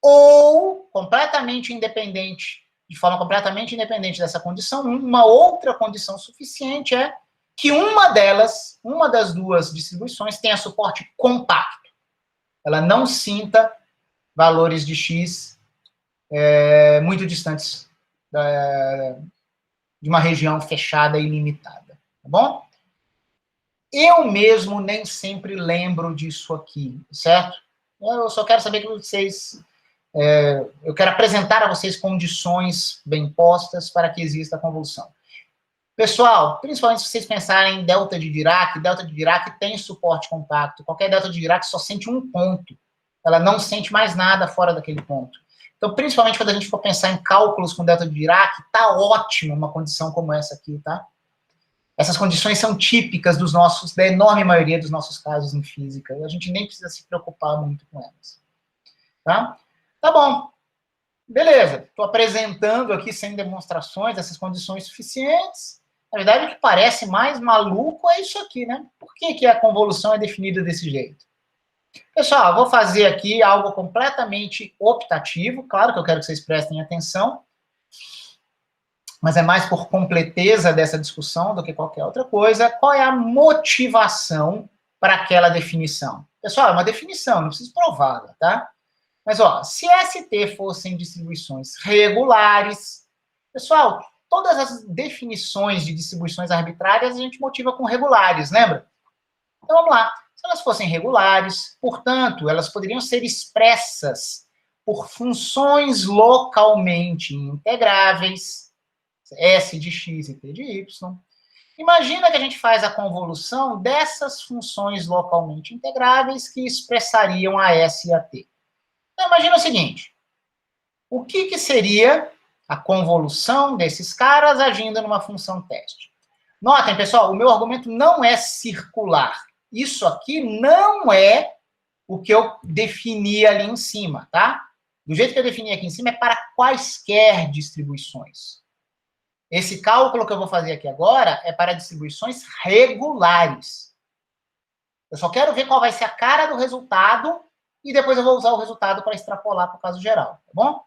A: Ou, completamente independente, de forma completamente independente dessa condição, uma outra condição suficiente é que uma das duas distribuições tenha suporte compacto. Ela não sinta valores de x muito distantes de uma região fechada e limitada, tá bom? Eu mesmo nem sempre lembro disso aqui, certo? Eu só quero saber que vocês... eu quero apresentar a vocês condições bem postas para que exista a convolução. Pessoal, principalmente se vocês pensarem em delta de Dirac tem suporte compacto. Qualquer delta de Dirac só sente um ponto. Ela não sente mais nada fora daquele ponto. Então, principalmente quando a gente for pensar em cálculos com delta de Dirac, tá ótimo uma condição como essa aqui, tá? Essas condições são típicas da enorme maioria dos nossos casos em física. A gente nem precisa se preocupar muito com elas. Tá? Tá bom. Beleza. Estou apresentando aqui sem demonstrações dessas condições suficientes. Na verdade, o que parece mais maluco é isso aqui, né? Por que a convolução é definida desse jeito? Pessoal, vou fazer aqui algo completamente optativo. Claro que eu quero que vocês prestem atenção, mas é mais por completeza dessa discussão do que qualquer outra coisa. Qual é a motivação para aquela definição? Pessoal, é uma definição, não preciso prová-la, tá? Mas, ó, se ST fossem distribuições regulares... Pessoal, todas as definições de distribuições arbitrárias a gente motiva com regulares, lembra? Então, vamos lá. Se elas fossem regulares, portanto, elas poderiam ser expressas por funções localmente integráveis, S de x e t de y. Imagina que a gente faz a convolução dessas funções localmente integráveis que expressariam a S e a t. Então, imagina o seguinte. O que seria a convolução desses caras agindo numa função teste? Notem, pessoal, o meu argumento não é circular. Isso aqui não é o que eu defini ali em cima, tá? Do jeito que eu defini aqui em cima é para quaisquer distribuições. Esse cálculo que eu vou fazer aqui agora é para distribuições regulares. Eu só quero ver qual vai ser a cara do resultado e depois eu vou usar o resultado para extrapolar para o caso geral, tá bom?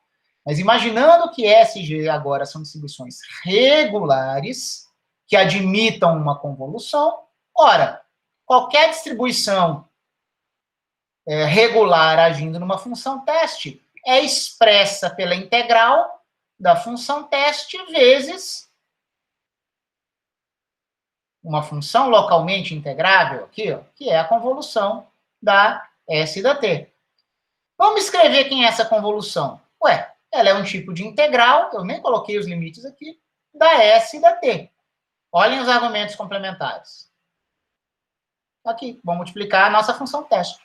A: Mas imaginando que S e G agora são distribuições regulares que admitam uma convolução, ora, qualquer distribuição regular agindo numa função teste é expressa pela integral da função teste vezes uma função localmente integrável, aqui, ó, que é a convolução da S e da T. Vamos escrever quem é essa convolução. Ué, ela é um tipo de integral, eu nem coloquei os limites aqui, da S e da T. Olhem os argumentos complementares. Aqui, vou multiplicar a nossa função teste.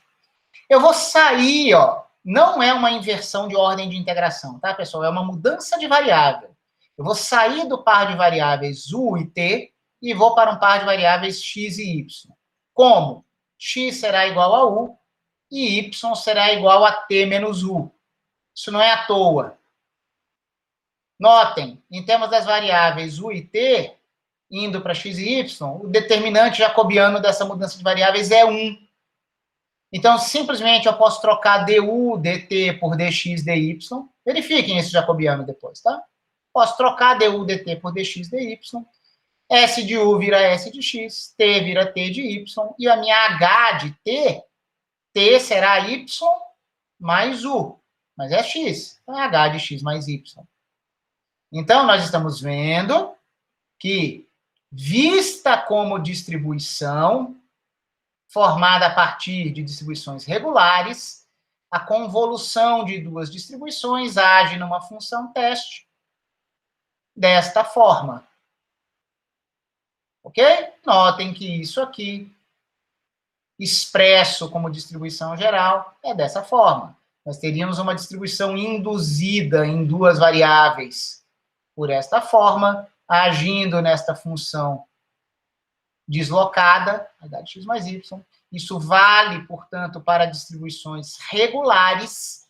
A: Eu vou sair, ó, não é uma inversão de ordem de integração, tá, pessoal? É uma mudança de variável. Eu vou sair do par de variáveis u e t e vou para um par de variáveis x e y. Como? X será igual a u e y será igual a t menos u. Isso não é à toa. Notem, em termos das variáveis u e t, indo para x e y, o determinante jacobiano dessa mudança de variáveis é 1. Então, simplesmente, eu posso trocar du, dt por dx, dy. Verifiquem esse jacobiano depois, tá? Posso trocar du, dt por dx, dy. S de u vira S de x, t vira t de y, e a minha h de t será y mais u, mas é x, então é h de x mais y. Então, nós estamos vendo que, vista como distribuição, formada a partir de distribuições regulares, a convolução de duas distribuições age numa função teste desta forma. Ok? Notem que isso aqui, expresso como distribuição geral, é dessa forma. Nós teríamos uma distribuição induzida em duas variáveis por esta forma, agindo nesta função deslocada, h de x mais y. Isso vale, portanto, para distribuições regulares,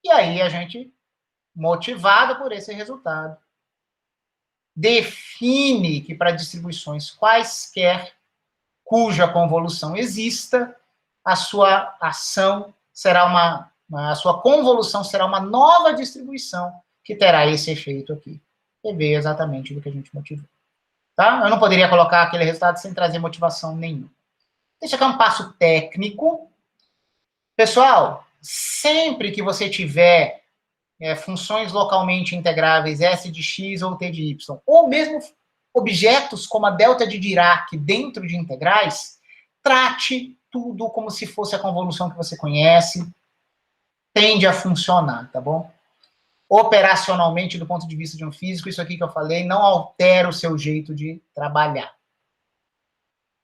A: e aí a gente, motivado por esse resultado, define que para distribuições quaisquer, cuja convolução exista, a sua ação será a sua convolução será uma nova distribuição que terá esse efeito aqui. E veio exatamente do que a gente motivou. Tá? Eu não poderia colocar aquele resultado sem trazer motivação nenhuma. Esse aqui é um passo técnico. Pessoal, sempre que você tiver funções localmente integráveis, S de x ou t de y, ou mesmo objetos como a delta de Dirac dentro de integrais, trate tudo como se fosse a convolução que você conhece, tende a funcionar, tá bom? Operacionalmente, do ponto de vista de um físico, isso aqui que eu falei não altera o seu jeito de trabalhar.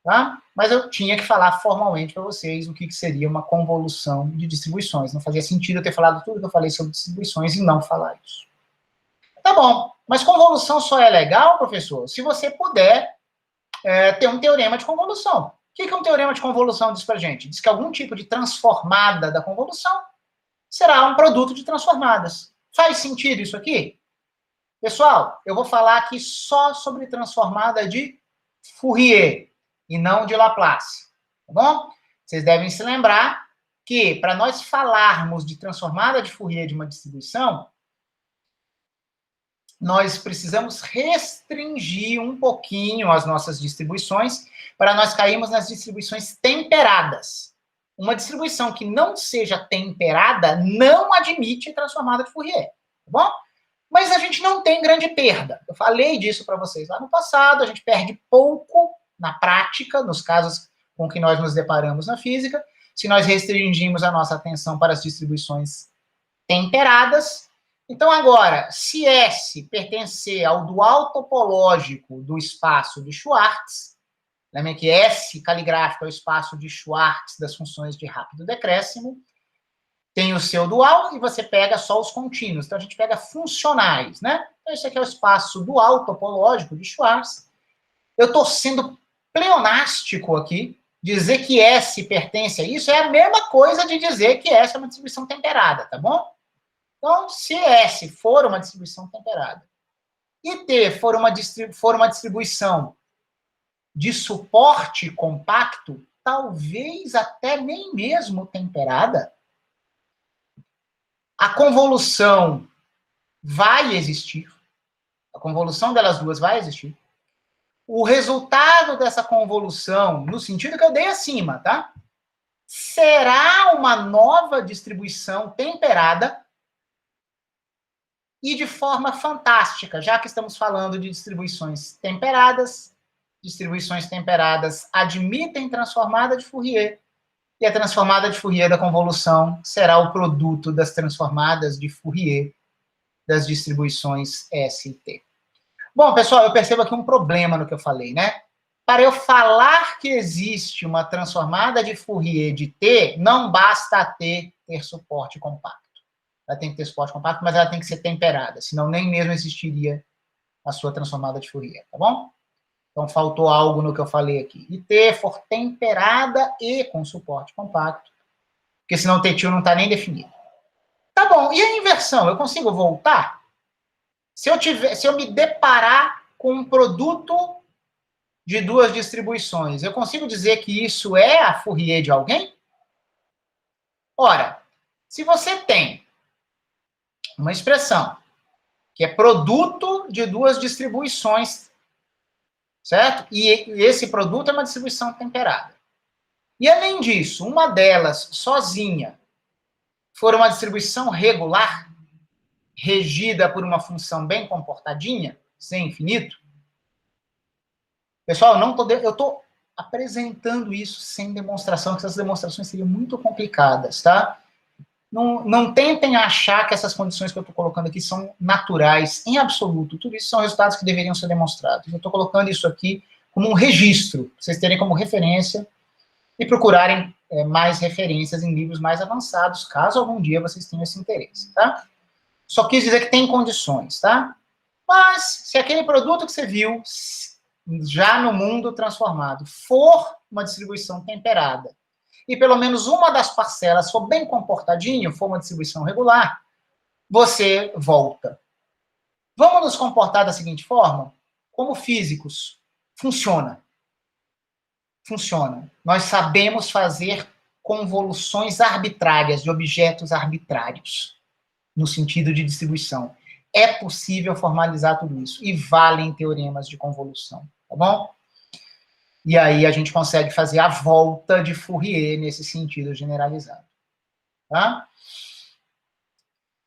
A: Tá? Mas eu tinha que falar formalmente para vocês o que seria uma convolução de distribuições. Não fazia sentido eu ter falado tudo que eu falei sobre distribuições e não falar isso. Tá bom, mas convolução só é legal, professor, se você puder ter um teorema de convolução. O que é um teorema de convolução diz pra gente? Diz que algum tipo de transformada da convolução será um produto de transformadas. Faz sentido isso aqui? Pessoal, eu vou falar aqui só sobre transformada de Fourier e não de Laplace, tá bom? Vocês devem se lembrar que, para nós falarmos de transformada de Fourier de uma distribuição, nós precisamos restringir um pouquinho as nossas distribuições para nós cairmos nas distribuições temperadas. Uma distribuição que não seja temperada não admite transformada de Fourier, tá bom? Mas a gente não tem grande perda. Eu falei disso para vocês lá no passado, a gente perde pouco na prática, nos casos com que nós nos deparamos na física, se nós restringimos a nossa atenção para as distribuições temperadas. Então, agora, se S pertencer ao dual topológico do espaço de Schwartz, lembrem que S caligráfico é o espaço de Schwartz das funções de rápido decréscimo, tem o seu dual e você pega só os contínuos. Então, a gente pega funcionais, né? Então, esse aqui é o espaço dual topológico de Schwartz. Eu estou sendo pleonástico aqui. Dizer que S pertence a isso é a mesma coisa de dizer que S é uma distribuição temperada, tá bom? Então, se S for uma distribuição temperada e T for uma distribuição de suporte compacto, talvez até nem mesmo temperada, a convolução vai existir. A convolução delas duas vai existir. O resultado dessa convolução, no sentido que eu dei acima, tá? Será uma nova distribuição temperada e de forma fantástica, já que estamos falando de distribuições temperadas admitem transformada de Fourier, e a transformada de Fourier da convolução será o produto das transformadas de Fourier das distribuições S e T. Bom, pessoal, eu percebo aqui um problema no que eu falei, né? para eu falar que existe uma transformada de Fourier de T, não basta a T ter suporte compacto. Ela tem que ter suporte compacto, mas ela tem que ser temperada, senão nem mesmo existiria a sua transformada de Fourier, tá bom? Então, faltou algo no que eu falei aqui. E T for temperada e com suporte compacto, porque senão o T-til não está nem definido. Tá bom, e a inversão? Eu consigo voltar? Se eu me deparar com um produto de duas distribuições, eu consigo dizer que isso é a Fourier de alguém? Ora, se você tem uma expressão que é produto de duas distribuições, certo? E esse produto é uma distribuição temperada. E, além disso, uma delas, sozinha, for uma distribuição regular, regida por uma função bem comportadinha, sem infinito, pessoal, eu estou apresentando isso sem demonstração, porque essas demonstrações seriam muito complicadas, tá? Não tentem achar que essas condições que eu estou colocando aqui são naturais, em absoluto. Tudo isso são resultados que deveriam ser demonstrados. Eu estou colocando isso aqui como um registro, para vocês terem como referência e procurarem mais referências em livros mais avançados, caso algum dia vocês tenham esse interesse, tá? Só quis dizer que tem condições, tá? Mas, se aquele produto que você viu, já no mundo transformado, for uma distribuição temperada, e pelo menos uma das parcelas for bem comportadinho, for uma distribuição regular, você volta. Vamos nos comportar da seguinte forma? Como físicos, funciona. Funciona. Nós sabemos fazer convoluções arbitrárias de objetos arbitrários, no sentido de distribuição. É possível formalizar tudo isso, e valem teoremas de convolução, tá bom? E aí a gente consegue fazer a volta de Fourier nesse sentido generalizado. Tá?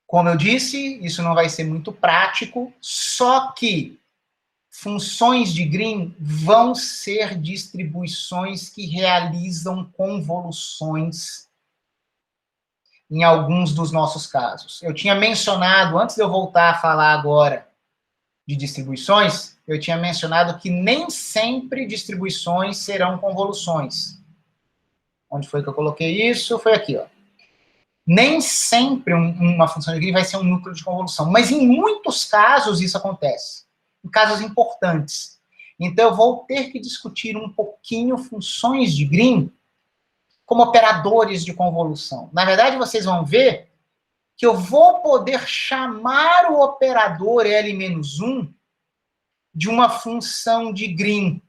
A: Como eu disse, isso não vai ser muito prático, só que funções de Green vão ser distribuições que realizam convoluções em alguns dos nossos casos. Eu tinha mencionado, antes de eu voltar a falar agora de distribuições, eu tinha mencionado que nem sempre distribuições serão convoluções. Onde foi que eu coloquei isso? Foi aqui, ó. Nem sempre uma função de Green vai ser um núcleo de convolução, mas em muitos casos isso acontece, em casos importantes. Então eu vou ter que discutir um pouquinho funções de Green como operadores de convolução. Na verdade, vocês vão ver que eu vou poder chamar o operador L-1 de uma função de Green,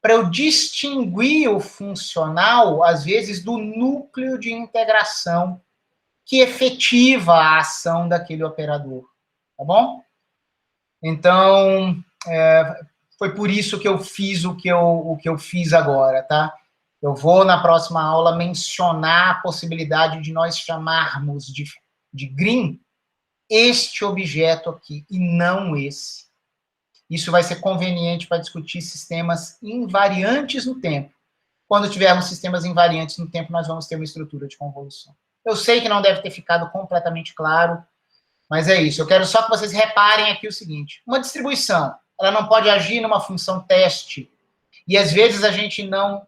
A: para eu distinguir o funcional, às vezes, do núcleo de integração que efetiva a ação daquele operador, tá bom? Então, foi por isso que eu fiz o que eu fiz agora, tá? Eu vou, na próxima aula, mencionar a possibilidade de nós chamarmos de Green este objeto aqui, e não esse. Isso vai ser conveniente para discutir sistemas invariantes no tempo. Quando tivermos sistemas invariantes no tempo, nós vamos ter uma estrutura de convolução. Eu sei que não deve ter ficado completamente claro, mas é isso. Eu quero só que vocês reparem aqui o seguinte. Uma distribuição, ela não pode agir numa função teste, e às vezes a gente não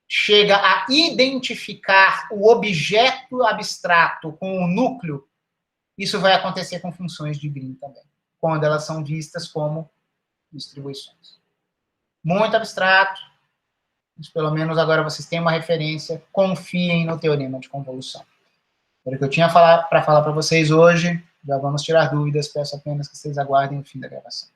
A: chega a identificar o objeto abstrato com o núcleo. Isso vai acontecer com funções de Green também, quando elas são vistas como distribuições. Muito abstrato, mas pelo menos agora vocês têm uma referência, confiem no teorema de convolução. Era o que eu tinha para falar para vocês hoje, já vamos tirar dúvidas, peço apenas que vocês aguardem o fim da gravação.